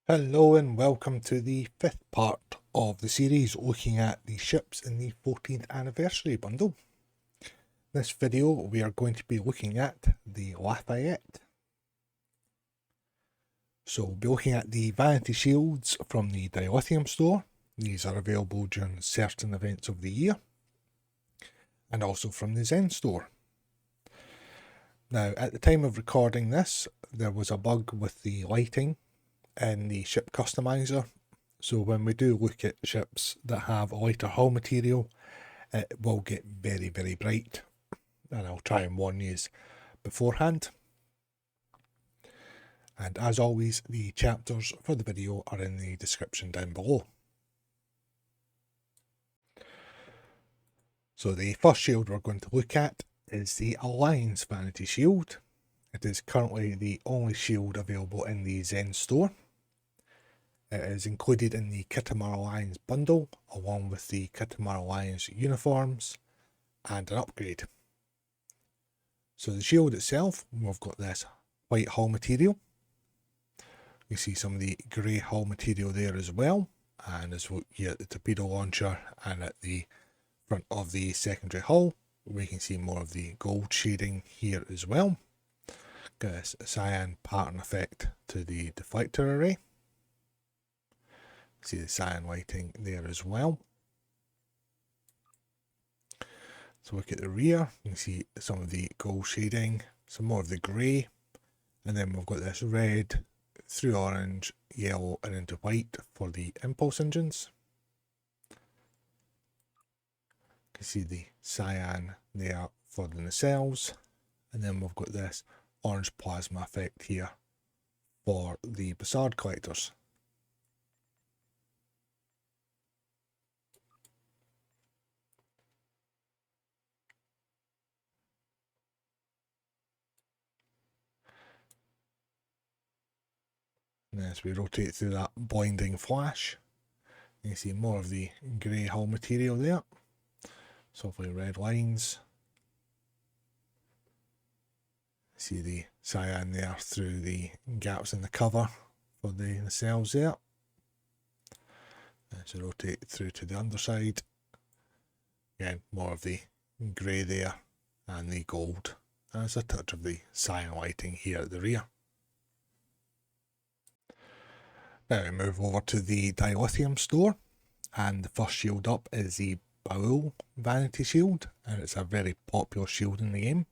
Hello and welcome to the fifth part of the series looking at the ships in the 14th anniversary bundle. In this video we are going to be looking at the Lafayette. So we'll be looking at the Vanity shields from the Dilithium store. These are available during certain events of the year. And also from the Zen store. Now at the time of recording this, there was a bug with the lighting in the ship customizer, so when we do look at ships that have a lighter hull material, it will get very bright, and I'll try and warn you beforehand. And as always, the chapters for the video are in the description down below. So the first shield we're going to look at is the Alliance Vanity Shield. It is currently the only shield available in the Zen store. It is included in the Khitomer Alliance bundle, along with the Khitomer Alliance uniforms and an upgrade. So the shield itself, we've got this white hull material. You see some of the grey hull material there as well, and as we here at the torpedo launcher and at the front of the secondary hull, we can see more of the gold shading here as well. Got this cyan pattern effect to the deflector array. See the cyan lighting there as well. So look at the rear, you can see some of the gold shading, some more of the grey, and then we've got this red through orange, yellow and into white for the impulse engines. You can see the cyan there for the nacelles, and then we've got this orange plasma effect here for the Bassard collectors. And as we rotate through that blinding flash, you can see more of the grey hull material there. Softly red lines. See the cyan there through the gaps in the cover for the nacelles there. As we rotate through to the underside, again more of the grey there and the gold. And there's a touch of the cyan lighting here at the rear. Now we move over to the Dilithium store, and the first shield up is the Bowl Vanity Shield, and it's a very popular shield in the game.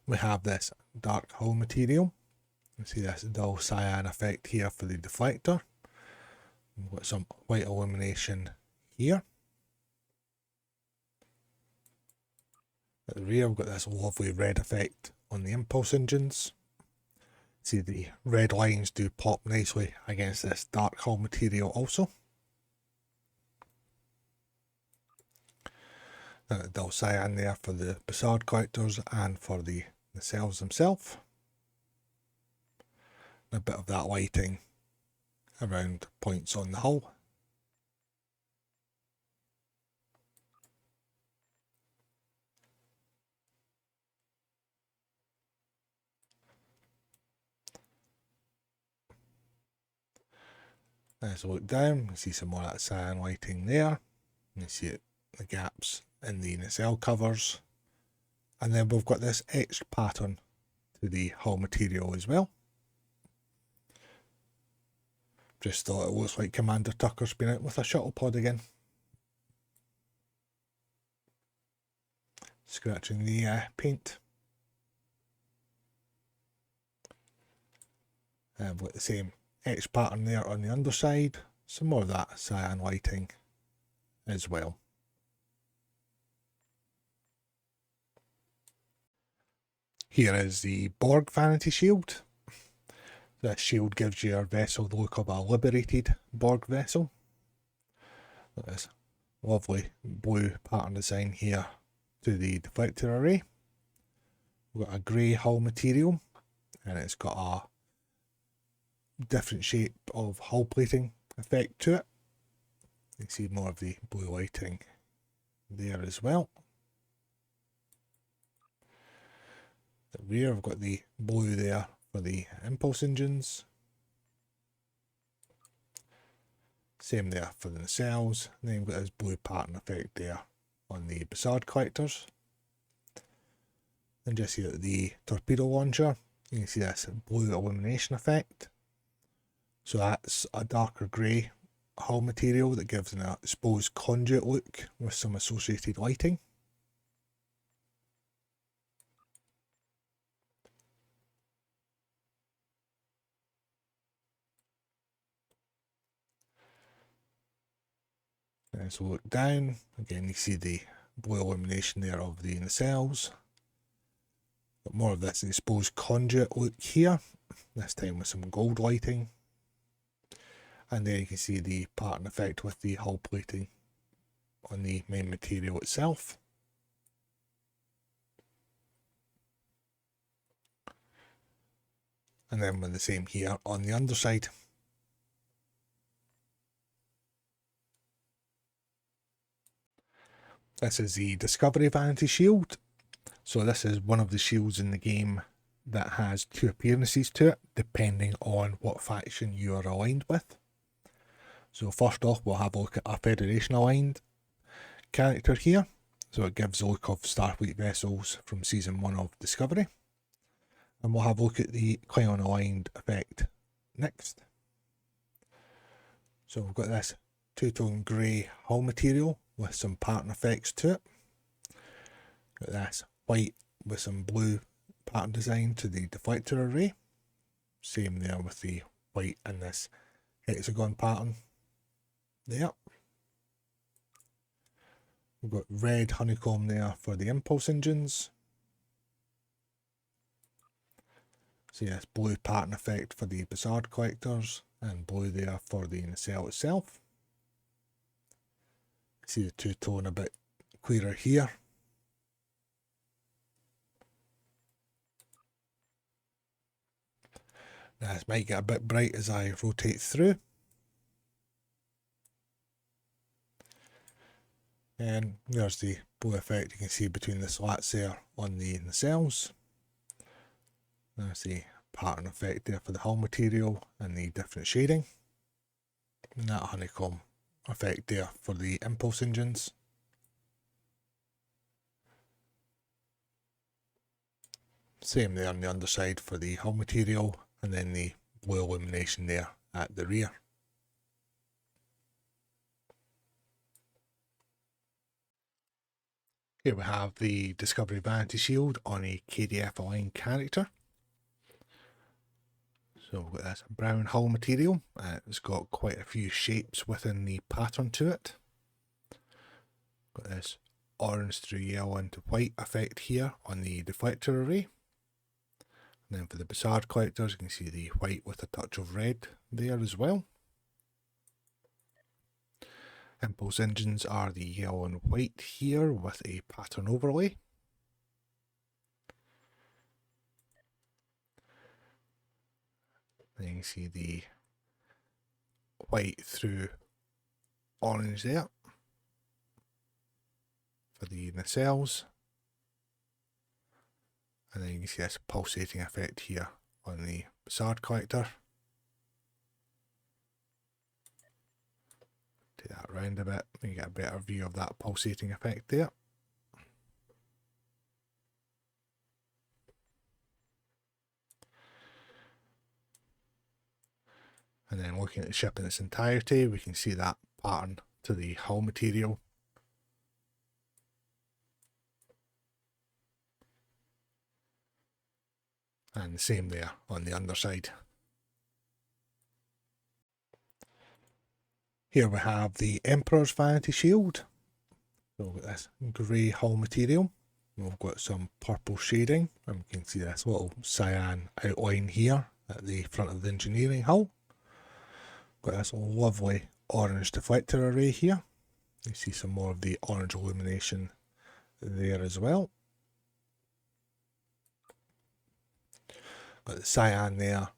We have this dark hull material. You see this dull cyan effect here for the deflector. We've got some white illumination here. At the rear we've got this lovely red effect on the impulse engines. See the red lines do pop nicely against this dark hull material also. And the dull cyan there for the Bassard collectors and for the nacelles themselves. A bit of that lighting around points on the hull. As we look down, you see some more of that cyan lighting there. You see it, the gaps in the nacelle covers. And then we've got this etched pattern to the hull material as well. Just thought it looks like Commander Tucker's been out with a shuttle pod again. Scratching the paint. And we've got the same etched pattern there on the underside. Some more of that cyan lighting as well. Here is the Borg Vanity Shield. This shield gives your vessel the look of a liberated Borg vessel. Look at this lovely blue pattern design here to the deflector array. We've got a grey hull material, and it's got a different shape of hull plating effect to it. You can see more of the blue lighting there as well. At the rear we've got the blue there for the impulse engines. Same there for the nacelles. And then we've got this blue pattern effect there on the Bassard collectors. And just here at the torpedo launcher, you can see this blue illumination effect. So that's a darker grey hull material that gives an exposed conduit look with some associated lighting. And so look down, again you see the blue illumination there of the nacelles. Got more of this exposed conduit look here, this time with some gold lighting. And then you can see the pattern effect with the hull plating on the main material itself. And then with the same here on the underside. This is the Discovery Vanity Shield. So this is one of the shields in the game that has 2 appearances to it, depending on what faction you are aligned with. So first off, we'll have a look at a Federation aligned character here. So it gives a look of Starfleet vessels from Season 1 of Discovery. And we'll have a look at the Klingon aligned effect next. So we've got this two-tone grey hull material with some pattern effects to it. Got this white with some blue pattern design to the deflector array. Same there with the white and this hexagon pattern there. We've got red honeycomb there for the impulse engines. So yes, blue pattern effect for the Bassard collectors and blue there for the nacelle itself. See the two-tone a bit clearer here. Now this might get a bit bright as I rotate through. And there's the blue effect you can see between the slats there on the nacelles. There's the pattern effect there for the hull material and the different shading. And that honeycomb effect there for the impulse engines. Same there on the underside for the hull material, and then the blue illumination there at the rear. Here we have the Discovery Vanity Shield on a KDF aligned character. So we've got this brown hull material, it's got quite a few shapes within the pattern to it. Got this orange through yellow into white effect here on the deflector array. And then for the Bassard collectors, you can see the white with a touch of red there as well. Impulse engines are the yellow and white here with a pattern overlay. Then you can see the white through orange there for the nacelles. And then you can see this pulsating effect here on the Bassard collector. Take that round a bit, and you get a better view of that pulsating effect there. And then looking at the ship in its entirety, we can see that pattern to the hull material. And the same there on the underside. Here we have the Emperor's Vanity Shield. So we've got this grey hull material. We've got some purple shading, and we can see this little cyan outline here at the front of the engineering hull. Got this lovely orange deflector array here. You see some more of the orange illumination there as well. Got the cyan there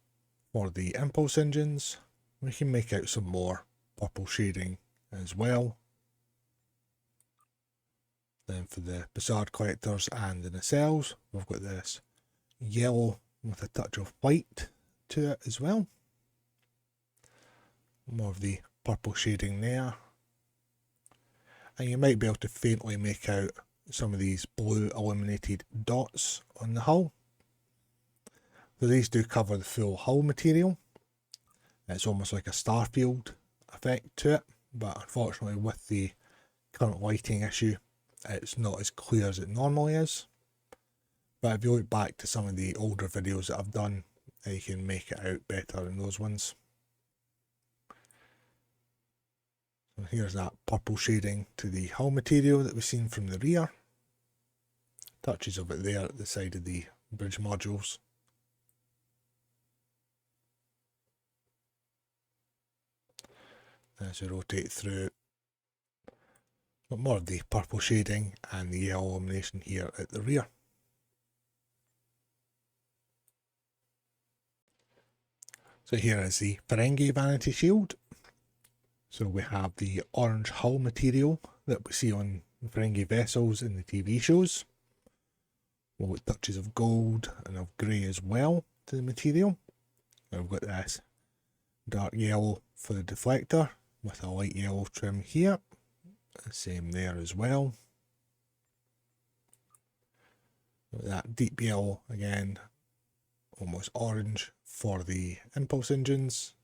for the impulse engines. We can make out some more purple shading as well. Then for the Bassard collectors and the nacelles, we've got this yellow with a touch of white to it as well. More of the purple shading there. And you might be able to faintly make out some of these blue illuminated dots on the hull. So these do cover the full hull material. It's almost like a starfield effect to it, but unfortunately with the current lighting issue, it's not as clear as it normally is. But if you look back to some of the older videos that I've done, you can make it out better in those ones. So here's that purple shading to the hull material that we've seen from the rear. Touches of it there at the side of the bridge modules. As we rotate through, but more of the purple shading and the yellow illumination here at the rear. So here is the Ferengi vanity shield. So we have the orange hull material that we see on Ferengi vessels in the TV shows. With touches of gold and of grey as well to the material. And we've got this dark yellow for the deflector with a light yellow trim here. Same there as well. That deep yellow again, almost orange for the impulse engines.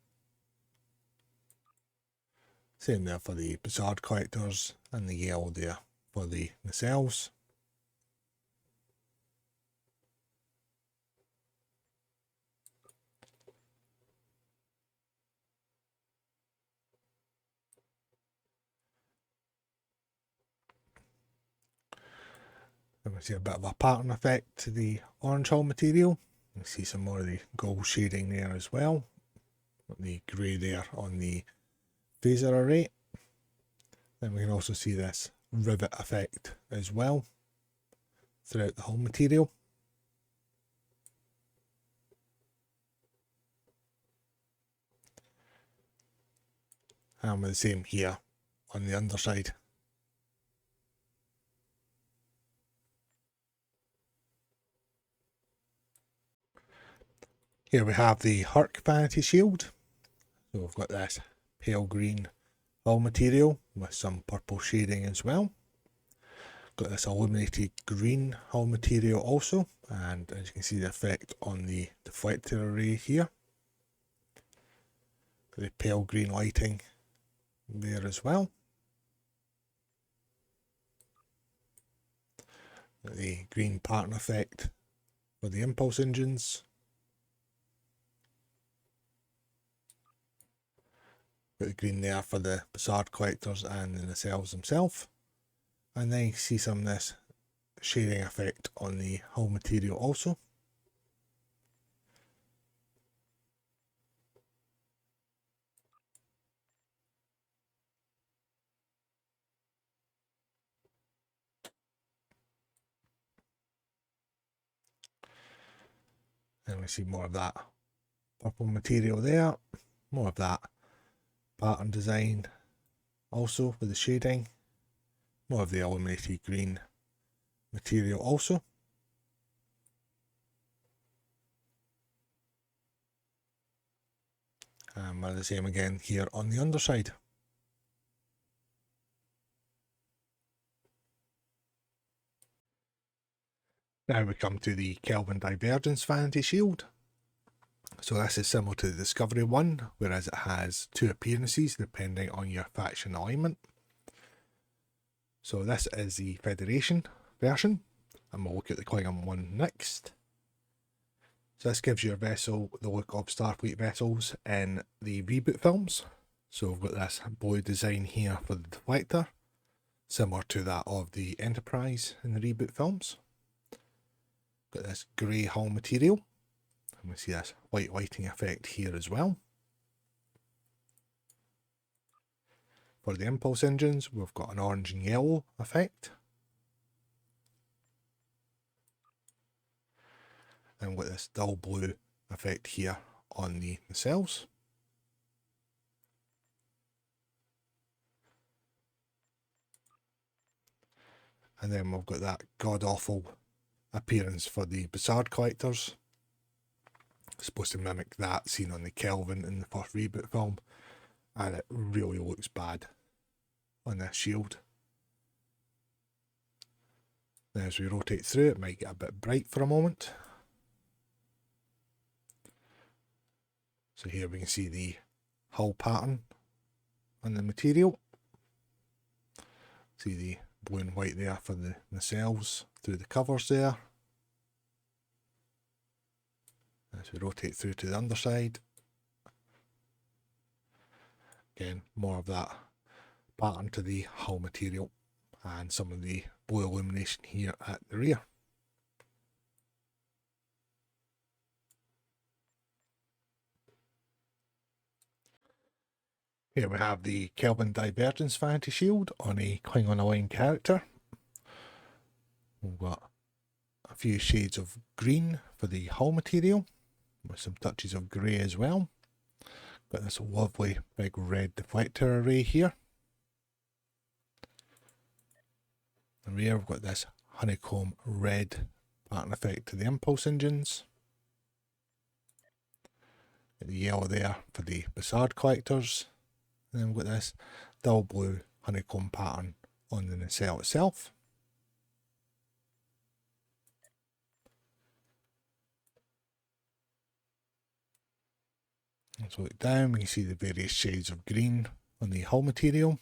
Same there for the Zhat collectors, and the yellow there for the nacelles. And we see a bit of a pattern effect to the orange hull material. You see some more of the gold shading there as well. The grey there on the phaser array. Then we can also see this rivet effect as well throughout the hull material. And with the same here on the underside. Here we have the Hur'q vanity shield. So we've got this pale green hull material with some purple shading as well. Got this illuminated green hull material also, and as you can see the effect on the deflector array here. Got the pale green lighting there as well. Got the green pattern effect for the impulse engines. Got the green there for the Zhat collectors and the nacelles themselves. And then you see some of this shading effect on the hull material also. And we see more of that purple material there, more of that pattern design also with the shading, more of the illuminated green material also. And we're the same again here on the underside. Now we come to the Kelvin Divergence vanity shield. So this is similar to the Discovery one, whereas it has two appearances depending on your faction alignment. So this is the Federation version, and we'll look at the Klingon one next. So this gives your vessel the look of Starfleet vessels in the reboot films. So we've got this blue design here for the deflector, similar to that of the Enterprise in the reboot films. Got this grey hull material, and we see this white lighting effect here as well. For the impulse engines, we've got an orange and yellow effect. And with this dull blue effect here on the nacelles. And then we've got that god-awful appearance for the Zhat collectors. It's supposed to mimic that seen on the Kelvin in the first reboot film. and it really looks bad on this shield. Now as we rotate through, it might get a bit bright for a moment. So here we can see the hull pattern on the material. See the blue and white there for the nacelles through the covers there. As we rotate through to the underside, again more of that pattern to the hull material and some of the blue illumination here at the rear. Here we have the Kelvin Divergence Vanity Shield on a Klingon aligned character. We've got a few shades of green for the hull material, with some touches of grey as well. Got this lovely big red deflector array here. In the rear we've got this honeycomb red pattern effect to the impulse engines. Got the yellow there for the Bassard collectors. And then we've got this dull blue honeycomb pattern on the nacelle itself. Let's look down, we can see the various shades of green on the hull material.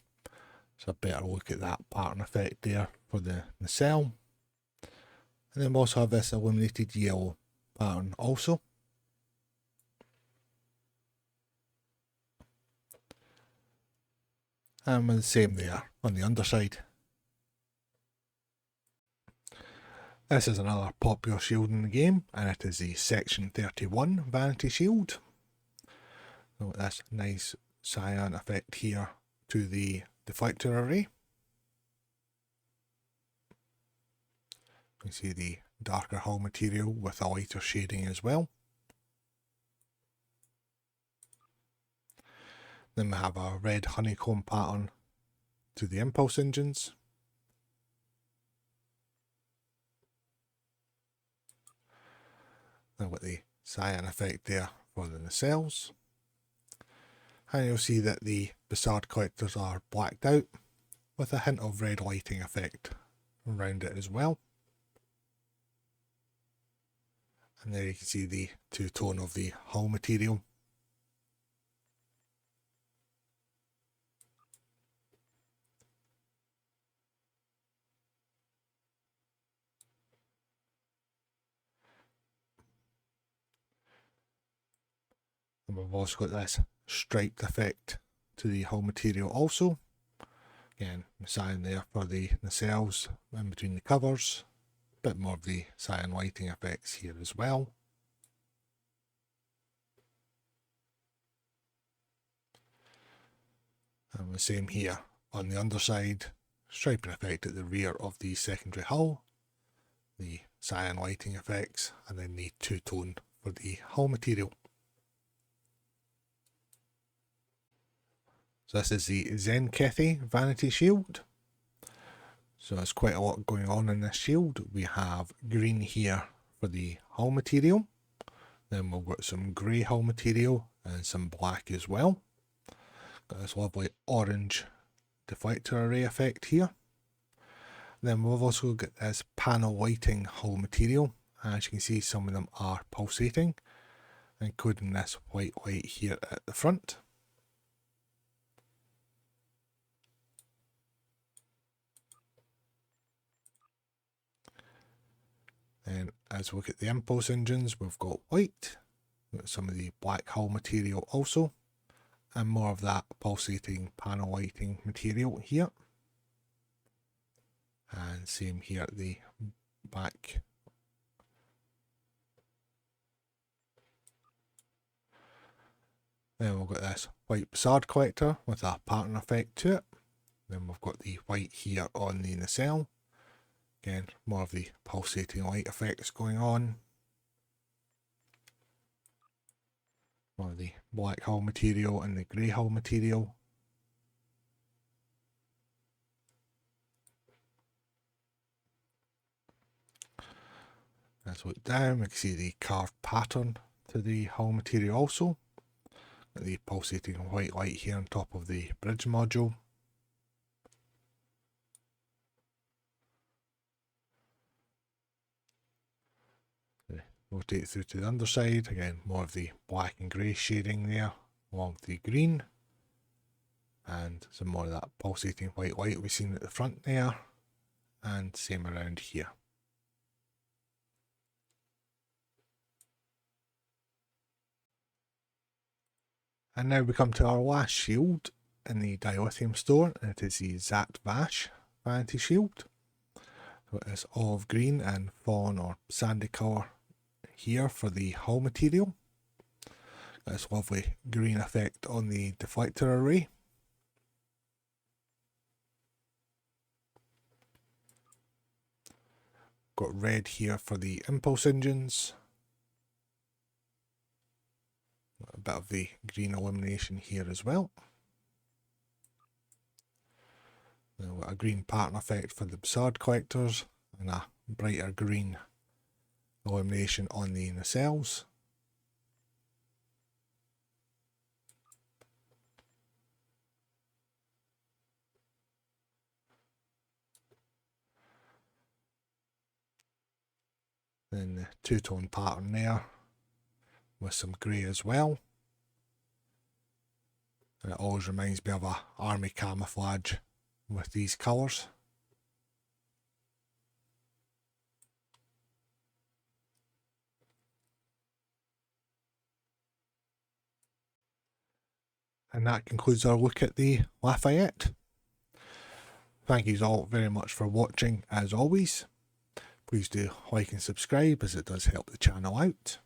So a better look at that pattern effect there for the nacelle. And then we also have this illuminated yellow pattern also. And the same there on the underside. This is another popular shield in the game, and it is the Section 31 Vanity Shield. So this nice cyan effect here to the deflector array. You can see the darker hull material with a lighter shading as well. Then we have a red honeycomb pattern to the impulse engines. Then with the cyan effect there for the nacelles. And you'll see that the Bassard collectors are blacked out with a hint of red lighting effect around it as well. And there you can see the two-tone of the hull material. And we've also got this striped effect to the hull material also. Again, the cyan there for the nacelles in between the covers. A bit more of the cyan lighting effects here as well. And the same here on the underside. Striping effect at the rear of the secondary hull. The cyan lighting effects, and then the two-tone for the hull material. So this is the Tzenkethi Vanity Shield. So there's quite a lot going on in this shield. We have green here for the hull material. Then we've got some grey hull material and some black as well. Got this lovely orange deflector array effect here. Then we've also got this panel lighting hull material. As you can see, some of them are pulsating, including this white light here at the front. And as we look at the impulse engines, we've got white, we've got some of the black hull material also, and more of that pulsating panel lighting material here. And same here at the back. Then we've got this white Bassard collector with a pattern effect to it. Then we've got the white here on the nacelle. Again, more of the pulsating light effects going on. More of the black hull material and the grey hull material. As we look down, we can see the carved pattern to the hull material also. The pulsating white light here on top of the bridge module. Rotate through to the underside, again more of the black and grey shading there along with the green, and some more of that pulsating white light we've seen at the front there, and same around here. And now we come to our last shield in the Dilithium store, and it is the Zhat Vash Vanity shield. So it is olive green and fawn or sandy colour here for the hull material. This lovely green effect on the deflector array. Got red here for the impulse engines. A bit of the green illumination here as well. Then got a green pattern effect for the Bessard collectors and a brighter green illumination on the nacelles. Then the two-tone pattern there with some grey as well. And it always reminds me of a army camouflage with these colours. And that concludes our look at the Lafayette. Thank you all very much for watching as always. Please do like and subscribe as it does help the channel out.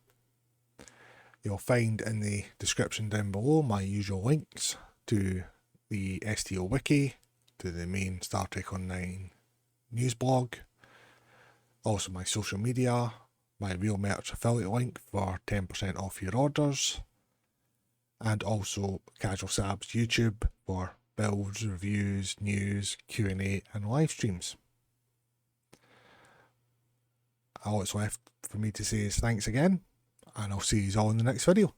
You'll find in the description down below my usual links to the STO wiki, to the main Star Trek Online news blog, also my social media, my Real Merch affiliate link for 10% off your orders, and also Casual Sab's YouTube for builds, reviews, news, Q&A and live streams. All that's left for me to say is thanks again, and I'll see you all in the next video.